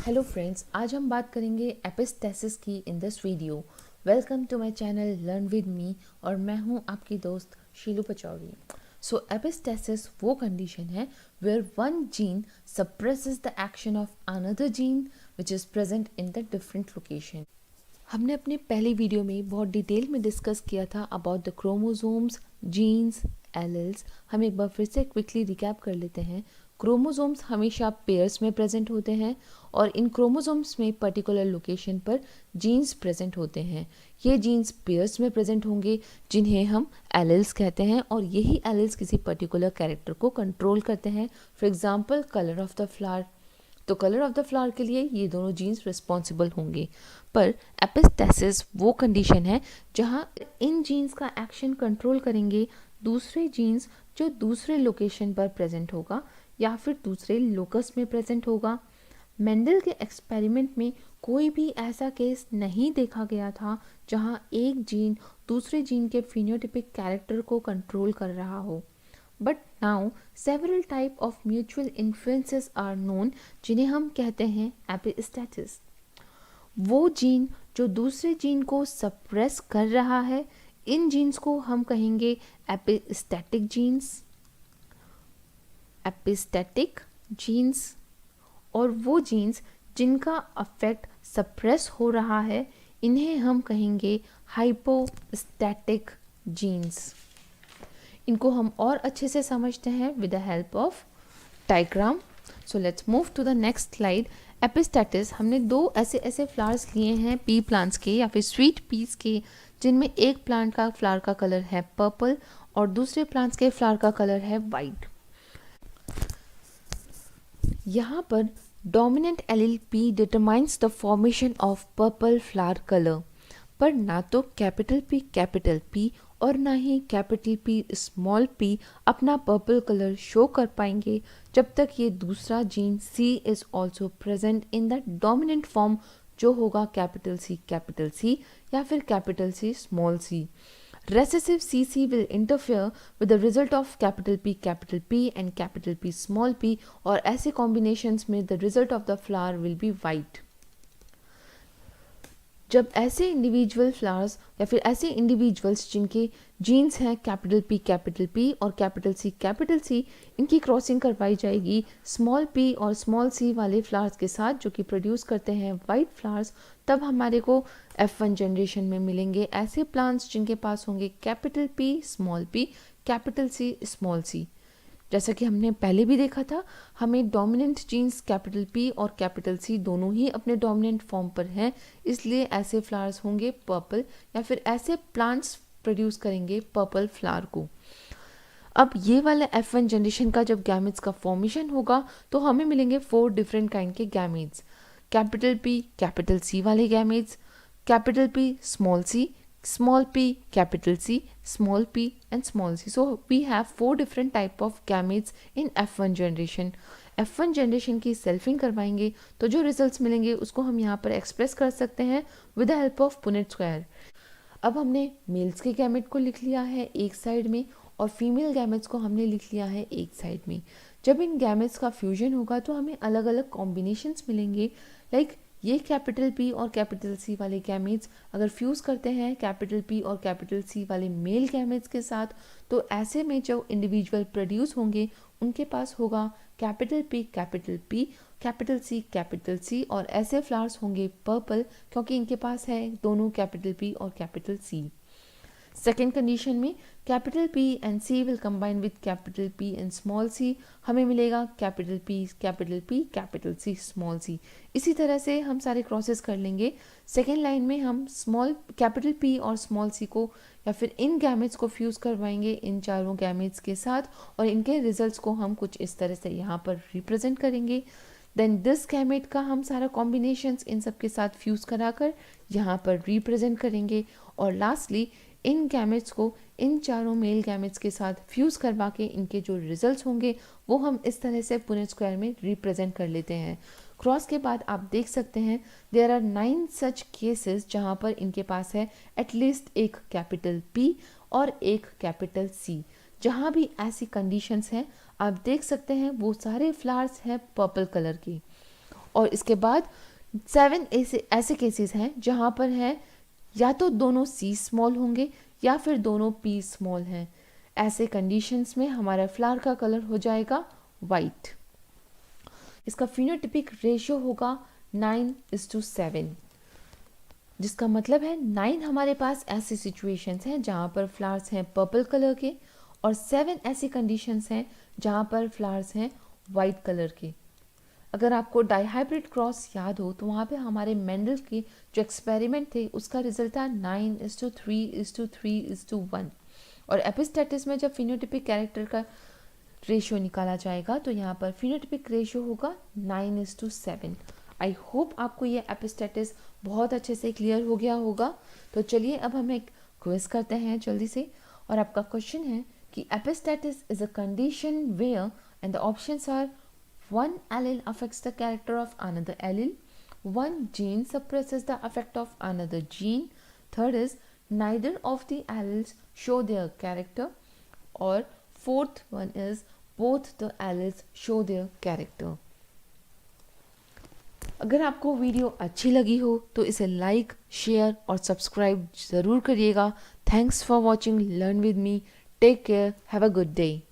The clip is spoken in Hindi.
हेलो फ्रेंड्स, आज हम बात करेंगे एपिस्टेसिस की in this video. Welcome to my channel learn with me और मैं हूं आपकी दोस्त शीलू पचौरी। सो एपिस्टेसिस वो कंडीशन है where one gene suppresses the action of another gene which is present in the different location. हमने अपने पहले वीडियो में बहुत डिटेल में डिस्कस किया था about the chromosomes, genes, alleles. हम एक बार फिर से क्विकली रिकैप कर लेते हैं। क्रोमोसोम्स हमेशा पेयर्स में प्रेजेंट होते हैं और इन क्रोमोसोम्स में पर्टिकुलर लोकेशन पर जीन्स प्रेजेंट होते हैं। ये जीन्स पेयर्स में प्रेजेंट होंगे जिन्हें हम एलिल्स कहते हैं और यही एलिल्स किसी पर्टिकुलर कैरेक्टर को कंट्रोल करते हैं। For example colour of the flower, तो कलर ऑफ द फ्लावर के लिए ये दोनों जीन्स रिस्पॉन्सिबल होंगे। पर एपिस्टेसिस वो कंडीशन है जहाँ इन जीन्स का एक्शन कंट्रोल करेंगे दूसरे जीन्स जो दूसरे लोकेशन पर प्रेजेंट होगा या फिर दूसरे लोकस में प्रेजेंट होगा। मेंडल के एक्सपेरिमेंट में कोई भी ऐसा केस नहीं देखा गया था जहां एक जीन दूसरे जीन के फिनोटाइपिक कैरेक्टर को कंट्रोल कर रहा हो। But now several type of mutual influences are known जिन्हें हम कहते हैं एपिस्टेसिस। वो जीन जो दूसरे जीन को सप्रेस कर रहा है, इन जीन्स को हम कहेंगे एपिस्टेटिक जीन्स, एपिस्टेटिक जीन्स। और वो जीन्स जिनका अफेक्ट सप्रेस हो रहा है इन्हें हम कहेंगे हाइपोस्टैटिक जीन्स। इनको हम और अच्छे से समझते हैं with the help of diagram. So let's move to the next slide. Epistasis, हमने दो ऐसे फ्लावर्स लिए हैं पी प्लांट्स के या फिर स्वीट पीस के, जिनमें एक प्लांट का फ्लावर का कलर है पर्पल और दूसरे प्लांट्स के फ्लावर का कलर है वाइट। यहाँ पर dominant allele P determines the formation of purple flower colour. पर ना तो कैपिटल P और ना ही कैपिटल P स्मॉल p अपना पर्पल कलर शो कर पाएंगे जब तक ये दूसरा gene C is also present in the dominant form, जो होगा कैपिटल C या फिर capital C small c। Recessive CC will interfere with the result of capital P and capital P small p, और ऐसे combinations में the result of the flower will be white। जब ऐसे इंडिविजुअल फ्लावर्स या फिर ऐसे इंडिविजुअल्स जिनके जीन्स हैं कैपिटल P और कैपिटल C, इनकी क्रॉसिंग करवाई जाएगी स्मॉल p और स्मॉल c वाले फ्लावर्स के साथ जो कि प्रोड्यूस करते हैं वाइट फ्लावर्स, तब हमारे को F1 जनरेशन में मिलेंगे ऐसे प्लांट्स जिनके पास होंगे capital P small p, capital C small c। जैसा कि हमने पहले भी देखा था, हमें डोमिनेंट जीन्स कैपिटल P और कैपिटल C दोनों ही अपने डोमिनेंट फॉर्म पर हैं, इसलिए ऐसे फ्लावर्स होंगे पर्पल या फिर ऐसे प्लांट्स प्रोड्यूस करेंगे पर्पल फ्लावर को। अब ये वाला F1 जनरेशन का जब गैमेट्स का फॉर्मेशन होगा तो हमें मिलेंगे 4 डिफरेंट काइंड के gametes. Capital P capital C वाले gametes, capital P small c, small p, capital C, small p and small c. So we have 4 different type of gametes in F1 generation. F1 generation की सेल्फिंग करवाएंगे तो जो रिजल्ट्स मिलेंगे उसको हम यहाँ पर एक्सप्रेस कर सकते हैं with the help of Punnett square. अब हमने मेल्स के गैमेट को लिख लिया है एक साइड में और फीमेल गैमेट्स को हमने लिख लिया है एक साइड में। जब इन गैमेट्स का फ्यूजन होगा तो हमें अलग अलग कॉम्बिनेशंस मिलेंगे। लाइक ये कैपिटल P और कैपिटल C वाले गैमेट्स अगर फ्यूज़ करते हैं कैपिटल P और कैपिटल C वाले मेल गैमेट्स के साथ, तो ऐसे में जो इंडिविजुअल प्रोड्यूस होंगे उनके पास होगा कैपिटल P कैपिटल C और ऐसे फ्लावर्स होंगे पर्पल क्योंकि इनके पास है दोनों कैपिटल P और कैपिटल C। सेकेंड कंडीशन में capital P and C will combine with capital P and small c, हमें मिलेगा capital P capital C small c। इसी तरह से हम सारे क्रॉसेस कर लेंगे। सेकेंड लाइन में हम स्मॉल कैपिटल P और स्मॉल c को या फिर इन गैमेट्स को फ्यूज़ करवाएंगे इन चारों गैमेट्स के साथ और इनके रिजल्ट्स को हम कुछ इस तरह से यहाँ पर रिप्रेजेंट करेंगे। देन दिस गैमेट का हम सारा कॉम्बिनेशंस इन सब के साथ फ्यूज़ कराकर यहाँ पर रिप्रेजेंट करेंगे और लास्टली इन गैमेट्स को इन चारों मेल गैमेट्स के साथ फ्यूज़ करवा के इनके जो रिजल्ट्स होंगे वो हम इस तरह से पुनेट स्क्वायर में रिप्रेजेंट कर लेते हैं। क्रॉस के बाद आप देख सकते हैं देयर आर 9 सच केसेस जहाँ पर इनके पास है एटलीस्ट एक कैपिटल P और एक कैपिटल C। जहाँ भी ऐसी कंडीशंस हैं आप देख सकते हैं वो सारे फ्लावर्स हैं पर्पल कलर की। और इसके बाद 7 ऐसे केसेस हैं जहाँ पर है या तो दोनों C स्मॉल होंगे या फिर दोनों P स्मॉल हैं। ऐसे कंडीशंस में हमारा फ्लावर का कलर हो जाएगा वाइट। इसका फिनोटिपिक रेशियो होगा 9:7, जिसका मतलब है 9 हमारे पास ऐसी सिचुएशंस हैं जहाँ पर फ्लावर्स हैं पर्पल कलर के और 7 ऐसी कंडीशंस हैं जहाँ पर फ्लावर्स हैं वाइट कलर के। अगर आपको डाइहाइब्रिड क्रॉस याद हो तो वहाँ पे हमारे मेंडल के जो एक्सपेरिमेंट थे उसका रिजल्ट था 9:3:3:1। और एपिस्टेटिस में जब फिनोटिपिक कैरेक्टर का रेशियो निकाला जाएगा तो यहाँ पर फिनोटिपिक रेशियो होगा 9:7। आई होप आपको ये एपिस्टेटिस बहुत अच्छे से क्लियर हो गया होगा। तो चलिए अब हम एक क्विज करते हैं जल्दी से। और आपका क्वेश्चन है कि epistasis is a condition where and the options are one allele affects the character of another allele, one gene suppresses the effect of another gene, third is neither of the alleles show their character, or fourth one is both the alleles show their character. अगर आपको वीडियो अच्छी लगी हो तो इसे लाइक, शेयर और सब्सक्राइब ज़रूर करिएगा। Thanks for watching learn with me. Take care, have a good day.